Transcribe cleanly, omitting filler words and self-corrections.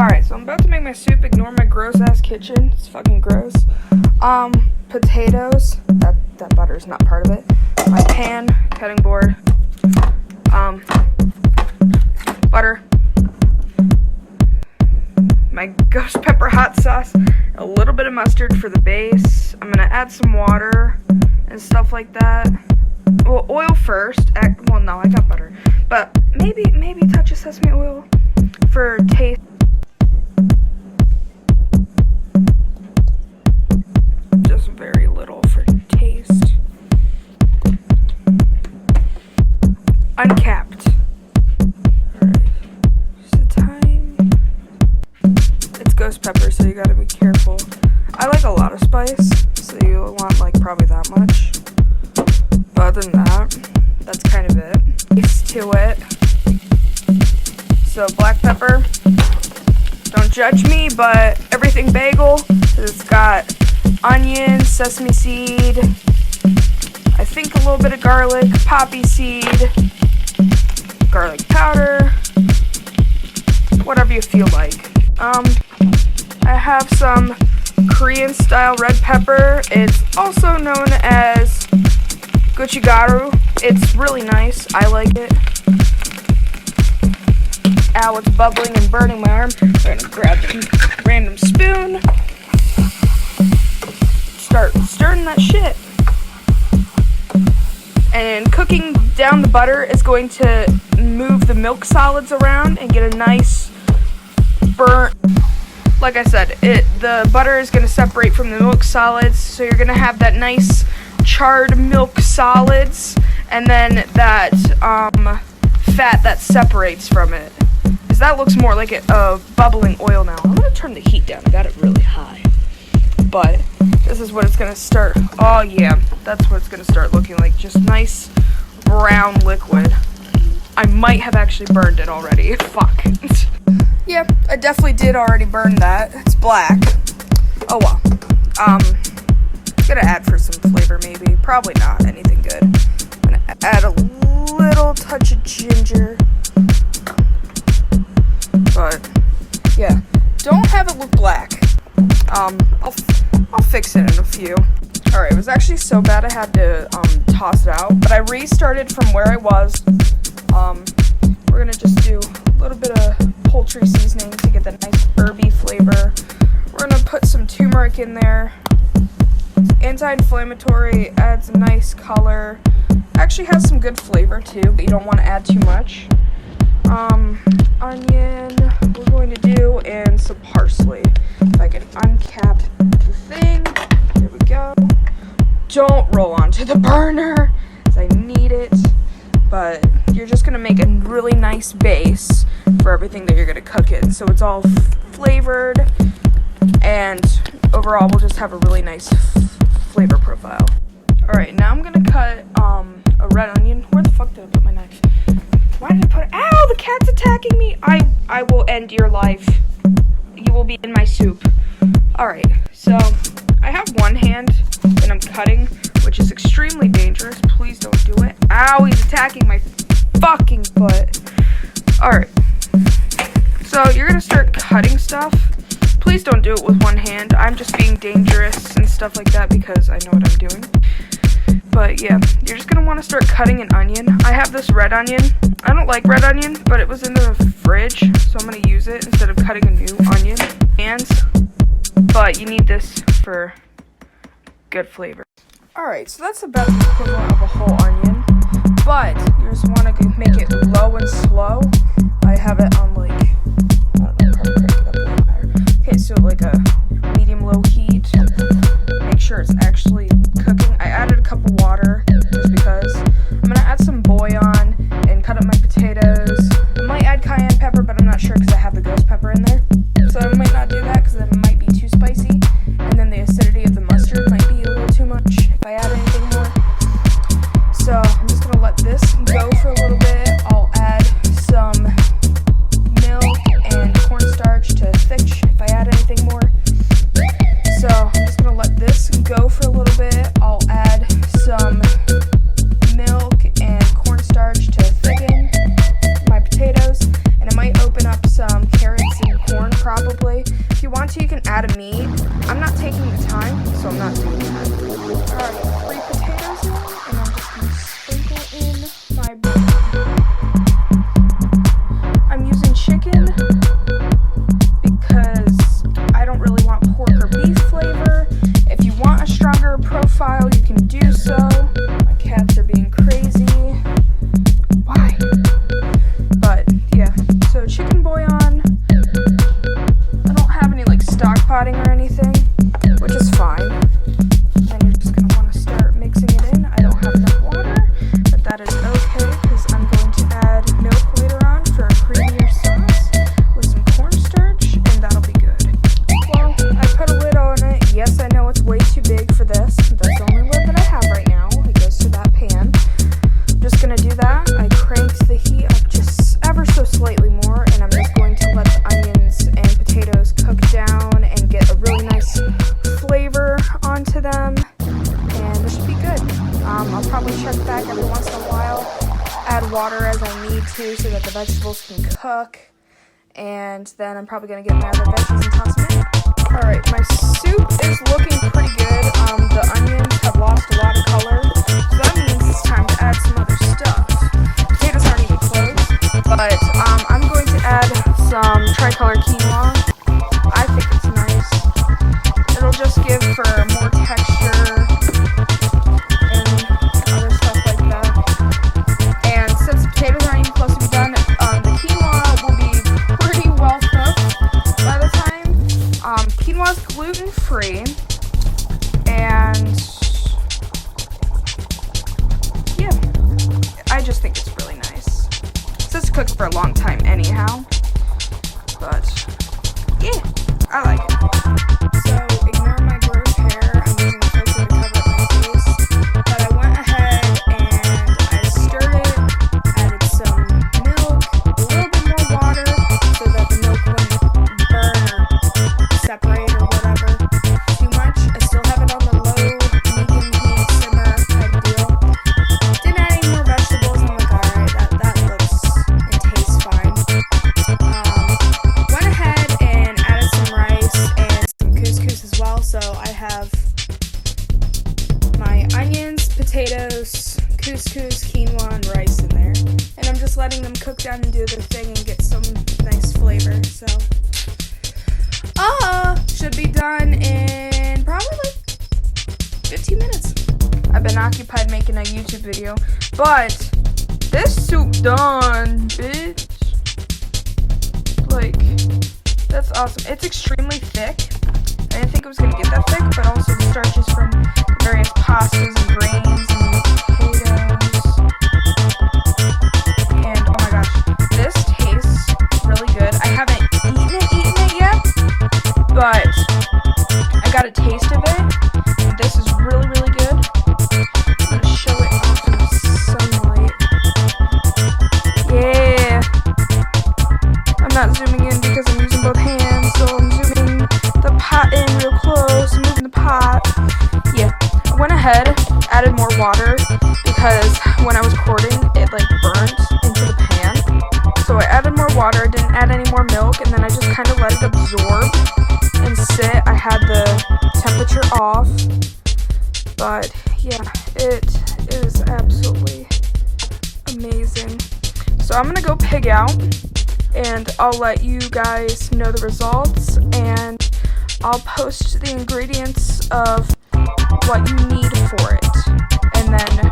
Alright, so I'm about to make my soup. Ignore my gross-ass kitchen. It's fucking gross. Potatoes. That butter is not part of it. My pan, cutting board. Butter. My ghost pepper hot sauce. A little bit of mustard for the base. I'm gonna add some water and stuff like that. Well, oil first. Well, no, I got butter. But maybe a touch of sesame oil for taste. Just very little for taste. Uncapped. Alright. Just a tiny. It's ghost pepper, so you gotta be careful. I like a lot of spice, so you want like probably that much. But other than that, that's kind of it. Taste to it. So black pepper. Don't judge me, but everything bagel. It's got onion, sesame seed, I think a little bit of garlic, poppy seed, garlic powder, whatever you feel like. I have some Korean style red pepper. It's also known as gochugaru. It's really nice. I like it. Ow, it's bubbling and burning my arm. I'm gonna grab a random spoon. Start stirring that shit. And cooking down the butter is going to move the milk solids around and get a nice burnt. Like I said, the butter is going to separate from the milk solids, so you're going to have that nice charred milk solids, and then that fat that separates from it. Because that looks more like a bubbling oil now. I'm going to turn the heat down. I got it really high. But this is what it's going to start. Oh yeah, that's what it's going to start looking like. Just nice brown liquid. I might have actually burned it already. Fuck. Yeah, I definitely did already burn that. It's black. Oh well. Gonna add for some flavor maybe. Probably not anything good. I'm gonna add a little touch of ginger. But yeah, don't have it look black. I'll fix it in a few. Alright, it was actually so bad I had to toss it out, but I restarted from where I was. We're gonna just do a little bit of poultry seasoning to get that nice herby flavor. We're gonna put some turmeric in there. It's anti-inflammatory, adds a nice color. Actually has some good flavor too, but you don't want to add too much. Onion, we're going to do, and some parsley. If I can uncap the thing, there we go. Don't roll onto the burner, as I need it. But you're just going to make a really nice base for everything that you're going to cook in. So it's all flavored, and overall we'll just have a really nice flavor profile. Alright, now I'm going to cut a red onion. Where the fuck did I put my knife? Why did I put it? Ow, the cat's attacking me. I will end your life. You will be in my soup. Alright, so I have one hand and I'm cutting, which is extremely dangerous. Please don't do it. Ow, he's attacking my fucking foot. Alright, so you're gonna start cutting stuff. Please don't do it with one hand. I'm just being dangerous and stuff like that because I know what I'm doing. But yeah, you're just gonna want to start cutting an onion. I have this red onion. I don't like red onion, but it was in the fridge, so I'm gonna use it instead of cutting a new onion. But you need this for good flavor. Alright, so that's about the equivalent of a whole onion, but you just want to make it low and slow. I have it on like, I don't know, probably crank it up a little higher. Okay, so like a medium-low heat. Make sure it's actually cooking. I added a cup of water just because. I'm gonna add some bouillon and cut up my potatoes. I might add cayenne pepper, but I'm not sure because I have the ghost pepper in there. So I might not do that because it might be too spicy. And then the acidity of the mustard might be a little too much if I add anything more. So I'm just gonna let this go for a little bit. I'll add some milk. to, you can add a meat. I'm not taking the time, so I'm not doing that. Alright, 3 potatoes in, and I'm just going to sprinkle in my bacon. I'm using chicken because I don't really want pork or beef flavor. If you want a stronger profile, you can do so. My cats are being crazy. Why? But yeah, so chicken bouillon. I don't have any like stock potting or anything, which is fine. And you're just gonna want to start mixing it in. I don't have enough water, but that is okay because I'm going to add milk later on for a creamier sauce with some cornstarch, and that'll be good. Well, I put a lid on it. Yes, I know it's way too big for this. That's the only lid that I have right now. It goes to that pan. I'm just gonna do that. I cranked the heat up just ever so slightly more, and I'm just going to let the onions and potatoes cook down and get a really nice flavor onto them, and this should be good. I'll probably check back every once in a while, add water as I need to so that the vegetables can cook, and then I'm probably going to get my other veggies and toss them in. Alright, my soup is looking pretty good. The onions have lost a lot of color, so that means it's time to add some other stuff. Potatoes aren't even close, but I'm going to add some tricolor quinoa. I think it's nice. It'll just give for more texture and other stuff like that. And since the potatoes aren't even close to be done, the quinoa will be pretty well cooked by the time. Quinoa is gluten-free, and yeah, I just think it's really nice. This cooks for a long time anyhow, but yeah, I like it. So ignore my gross hair. I'm using a filter to cover up my face, but I went ahead and I stirred it, added some milk, a little bit more water so that the milk wouldn't burn or separate or whatever too much. I still have it on the low, medium heat simmer type deal. Didn't add any more vegetables. I'm like, alright, that looks and tastes fine. Went ahead and added some rice and some couscous as well. So I have my onions, potatoes, couscous, quinoa, and rice in there. And I'm just letting them cook down and do their thing and get some nice flavor. So, should be done in probably like 15 minutes. I've been occupied making a YouTube video, but this soup done, bitch. Like, that's awesome. It's extremely thick. I didn't think it was going to get that thick, but also the starches from various pastas and grains and potatoes. And oh my gosh, this tastes really good. I haven't eaten it yet, but I got a taste of it. This is really, really good. I'm going to show it off in the sunlight. Yeah. I'm not zooming in because I'm using both hands, so I'm zooming the pot in real close, moving the pot. Yeah, I went ahead, added more water because when I was quarting, it like burnt into the pan. So I added more water, didn't add any more milk, and then I just kind of let it absorb and sit. I had the temperature off, but yeah, it is absolutely amazing. So I'm gonna go pig out, and I'll let you guys know the results, and I'll post the ingredients of what you need for it, and then